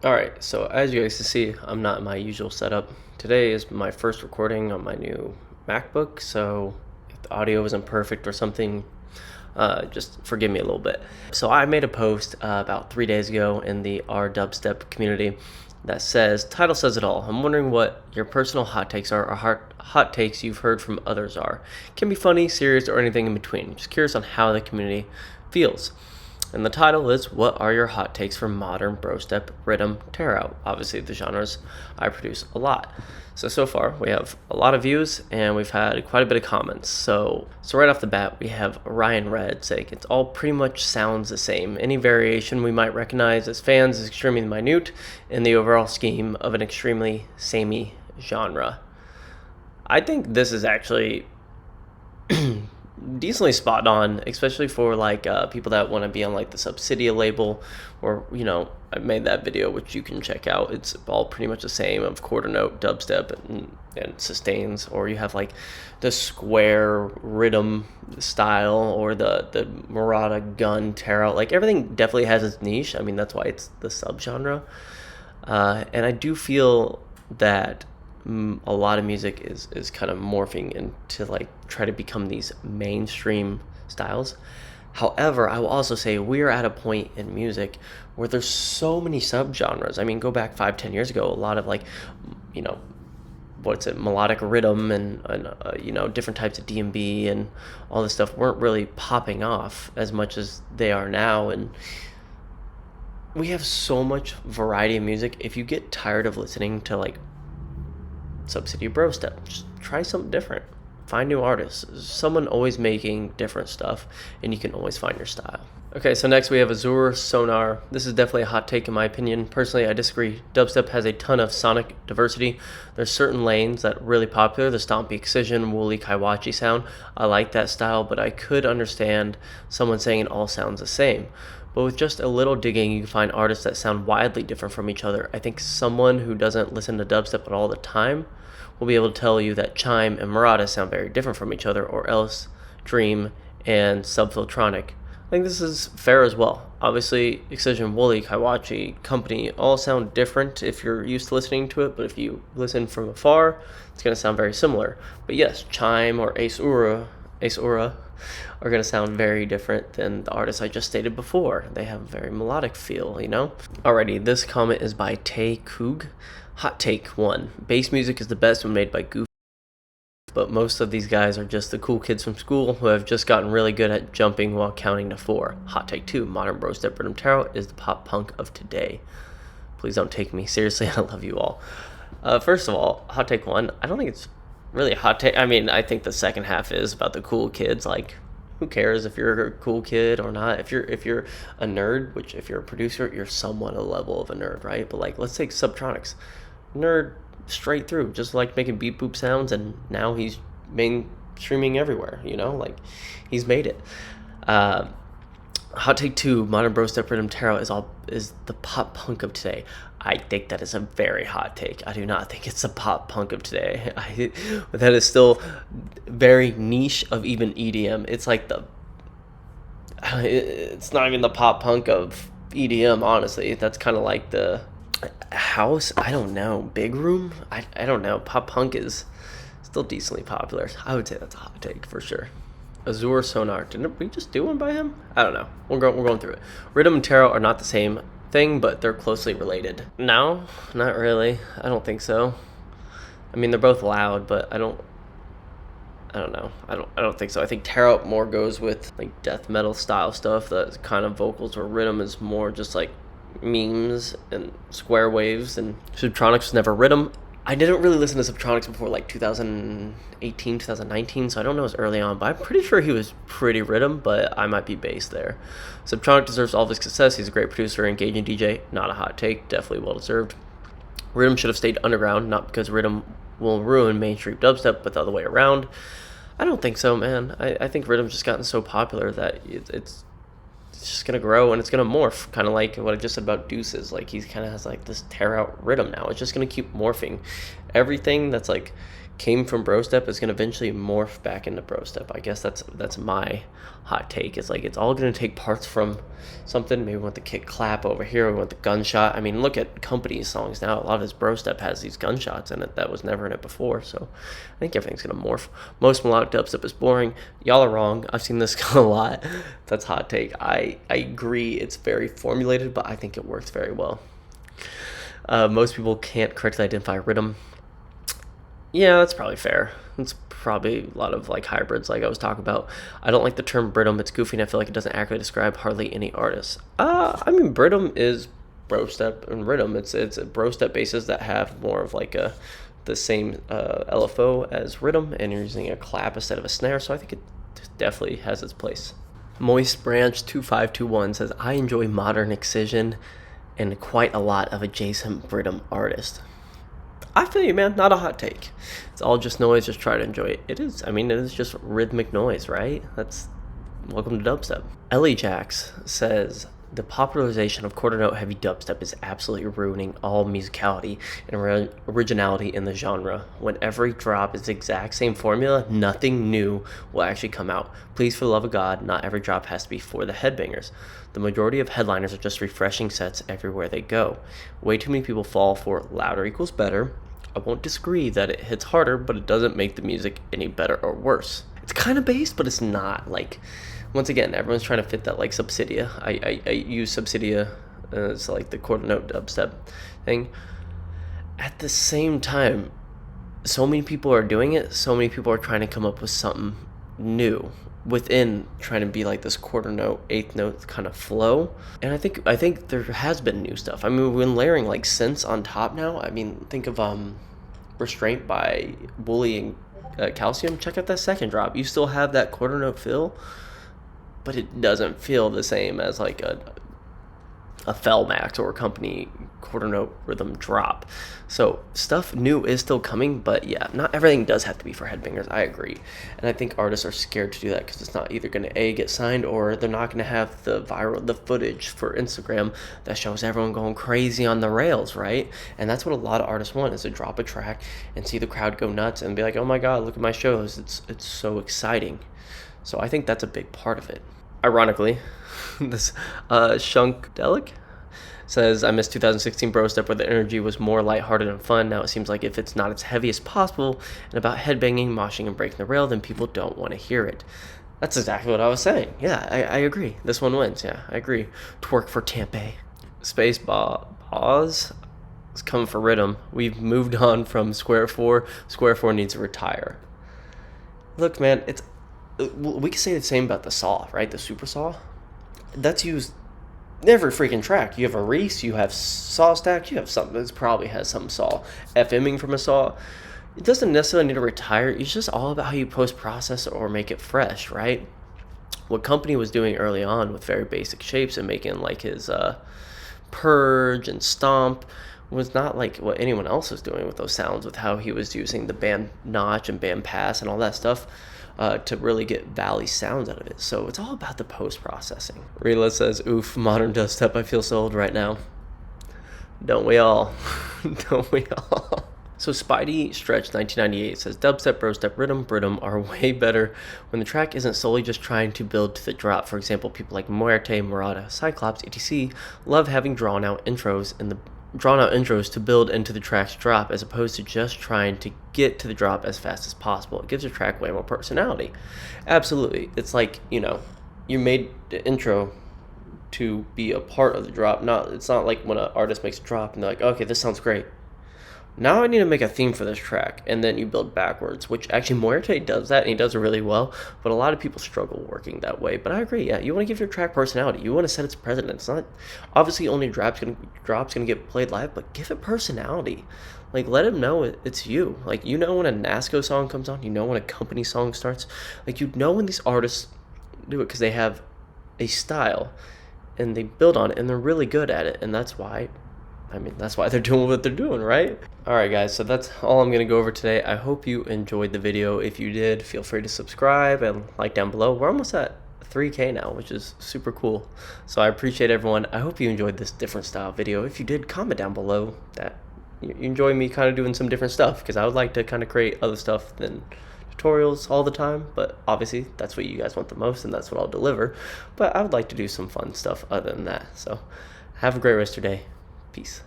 Alright, so as you guys can see, I'm not in my usual setup. Today is my first recording on my new MacBook, so if the audio isn't perfect or something, just forgive me a little bit. So I made a post about 3 days ago in the Dubstep community that says, title says it all. I'm wondering what your personal hot takes are, or hot takes you've heard from others are. Can be funny, serious, or anything in between. Just curious on how the community feels. And the title is, what are your hot takes for modern brostep, rhythm, tarot? Obviously the genres I produce a lot. So far we have a lot of views and we've had quite a bit of comments. So right off the bat we have Ryan Red saying it's all pretty much sounds the same. Any variation we might recognize as fans is extremely minute in the overall scheme of an extremely samey genre. I think this is actually decently spot on, especially for like people that want to be on like the Subsidia label, or I made that video which you can check out. It's all pretty much the same of quarter note dubstep and sustains, or you have like the square rhythm style or the Murata gun tarot. Like everything definitely has its niche. I mean, that's why it's the subgenre. And I do feel that a lot of music is kind of morphing into like try to become these mainstream styles. However, I will also say we are at a point in music where there's so many subgenres. I mean, go back 5-10 years ago, a lot of like melodic rhythm and different types of D&B and all this stuff weren't really popping off as much as they are now. And we have so much variety of music. If you get tired of listening to like Subsidia brostep, just try something different. Find new artists. Someone always making different stuff, and you can always find your style. Okay, so next we have Azure Sonar. This is definitely a hot take in my opinion. Personally, I disagree. Dubstep has a ton of sonic diversity. There's certain lanes that are really popular. The stompy excision, woolly kaiwachi sound. I like that style, but I could understand someone saying it all sounds the same. But with just a little digging, you can find artists that sound widely different from each other. I think someone who doesn't listen to dubstep at all the time will be able to tell you that Chime and Murata sound very different from each other, or else Dream and Subfiltronic. I think this is fair as well. Obviously, Excision, Woolly, Kaiwachi, Company all sound different if you're used to listening to it, but if you listen from afar, it's going to sound very similar. But yes, Chime or Ace Ura are going to sound very different than the artists I just stated before. They have a very melodic feel, Alrighty, this comment is by Tay Koog. Hot take 1. Bass music is the best when made by Goof, but most of these guys are just the cool kids from school who have just gotten really good at jumping while counting to 4. Hot take 2. Modern brostep rhythm tarot is the pop punk of today. Please don't take me seriously. I love you all. First of all, hot take 1. I don't think it's really a hot take. I mean, I think the second half is about the cool kids. Like, who cares if you're a cool kid or not? If you're a nerd, which if you're a producer, you're somewhat a level of a nerd, right? But like, let's take Subtronics. Nerd straight through, just like making beep boop sounds, and now he's mainstreaming everywhere, like he's made it. Hot take 2. Modern brostep rhythm tarot is the pop punk of today. I think that is a very hot take. I do not think it's the pop punk of today. That is still very niche of even EDM. It's like it's not even the pop punk of EDM, honestly. That's kind of like the house, I don't know, big room, I don't know. Pop punk is still decently popular. I would say that's a hot take for sure. Azure Sonar, didn't we just do one by him? I don't know, we're going through it. Rhythm and tarot are not the same thing, but they're closely related. No, not really. I don't think so. I mean, they're both loud, but I don't know. I don't think so. I think tarot more goes with like death metal style stuff, that kind of vocals, where rhythm is more just like memes and square waves. And Subtronics was never rhythm. I didn't really listen to Subtronics before like 2018, 2019, so I don't know as early on, but I'm pretty sure he was pretty rhythm, but I might be based there. Subtronic deserves all of his success. He's a great producer, engaging DJ. Not a hot take, definitely well deserved. Rhythm should have stayed underground, not because rhythm will ruin mainstream dubstep, but the other way around. I don't think so, man. I think rhythm's just gotten so popular that it's just gonna grow and it's gonna morph, kind of like what I just said about Deuces. Like, he kind of has like this tear out rhythm now. It's just gonna keep morphing. Everything that's like came from Brostep is going to eventually morph back into Brostep. I guess that's my hot take. It's like it's all going to take parts from something. Maybe we want the kick clap over here. We want the gunshot. I mean, look at Company's songs now. A lot of his Brostep has these gunshots in it that was never in it before. So I think everything's going to morph. Most melodic dubstep is boring. Y'all are wrong. I've seen this a lot. That's hot take. I agree. It's very formulated, but I think it works very well. Most people can't correctly identify rhythm. Yeah, that's probably fair. It's probably a lot of like hybrids, like I was talking about. I don't like the term Brittum. It's goofy, and I feel like it doesn't accurately describe hardly any artist. I mean, Brittum is Brostep and Rhythm. It's Brostep basses that have more of like the same LFO as Rhythm, and you're using a clap instead of a snare. So I think it definitely has its place. Moist Branch 2521 says, I enjoy modern excision and quite a lot of adjacent Brittum artists. I feel you, man. Not a hot take. It's all just noise. Just try to enjoy it. It is. I mean, it is just rhythmic noise, right? That's welcome to dubstep. Ellie Jax says the popularization of quarter note heavy dubstep is absolutely ruining all musicality and originality in the genre. When every drop is the exact same formula, nothing new will actually come out. Please, for the love of God, not every drop has to be for the headbangers. The majority of headliners are just refreshing sets everywhere they go. Way too many people fall for louder equals better. I won't disagree that it hits harder, but it doesn't make the music any better or worse. It's kind of bass, but it's not. Like, once again, everyone's trying to fit that like Subsidia. I use Subsidia as like the quarter note dubstep thing. At the same time, so many people are doing it. So many people are trying to come up with something new within trying to be like this quarter note, eighth note kind of flow. And I think there has been new stuff. I mean, we've been layering like synths on top now. I mean, think of Restraint by Wooly and Calcium. Check out that second drop. You still have that quarter note feel, but it doesn't feel the same as like a Felmax or a Company quarter note rhythm drop. So stuff new is still coming, but yeah, not everything does have to be for headbangers. I agree. And I think artists are scared to do that because it's not either going to get signed, or they're not going to have the footage for Instagram that shows everyone going crazy on the rails, right? And that's what a lot of artists want, is to drop a track and see the crowd go nuts and be like, oh my god, look at my shows, it's so exciting. So I think that's a big part of it. Ironically, this Shunkdelic says, I miss 2016 Brostep where the energy was more lighthearted and fun. Now it seems like if it's not as heavy as possible and about headbanging, moshing, and breaking the rail, then people don't want to hear it. That's exactly what I was saying. Yeah, I agree. This one wins. Yeah, I agree. Twerk for Tampa. Space Boz is coming for Rhythm. We've moved on from Square 4. Square 4 needs to retire. Look, man, we can say the same about the saw, right? The super saw. That's used every freaking track. You have a Reese, you have saw stacks, you have something that probably has some saw. FMing from a saw. It doesn't necessarily need to retire. It's just all about how you post-process or make it fresh, right? What Company was doing early on with very basic shapes and making like his Purge and Stomp was not like what anyone else was doing with those sounds, with how he was using the band notch and band pass and all that stuff. To really get valley sounds out of it. So it's all about the post-processing. Rila says, oof, modern dubstep, I feel so old right now. Don't we all? Don't we all? So Spidey Stretch 1998 says, dubstep, brostep, rhythm, Brittum are way better when the track isn't solely just trying to build to the drop. For example, people like Muerte, Murata, Cyclops, etc. love having drawn-out intros to build into the track's drop, as opposed to just trying to get to the drop as fast as possible. It gives the track way more personality. Absolutely. It's like, you made the intro to be a part of the drop. It's not like when an artist makes a drop and they're like, okay, this sounds great. Now I need to make a theme for this track, and then you build backwards, which actually Muerte does that, and he does it really well, but a lot of people struggle working that way. But I agree, yeah, you want to give your track personality. You want to set its precedent. It's not, obviously only drop's gonna get played live, but give it personality. Like, let him know it's you. Like, when a NASCO song comes on, when a Company song starts, like, when these artists do it because they have a style, and they build on it, and they're really good at it, and that's why they're doing what they're doing, right? Alright guys, so that's all I'm going to go over today. I hope you enjoyed the video. If you did, feel free to subscribe and like down below. We're almost at 3K now, which is super cool. So I appreciate everyone. I hope you enjoyed this different style video. If you did, comment down below that, you enjoy me kind of doing some different stuff, because I would like to kind of create other stuff than tutorials all the time, but obviously that's what you guys want the most, and that's what I'll deliver. But I would like to do some fun stuff other than that. So have a great rest of your day. Peace.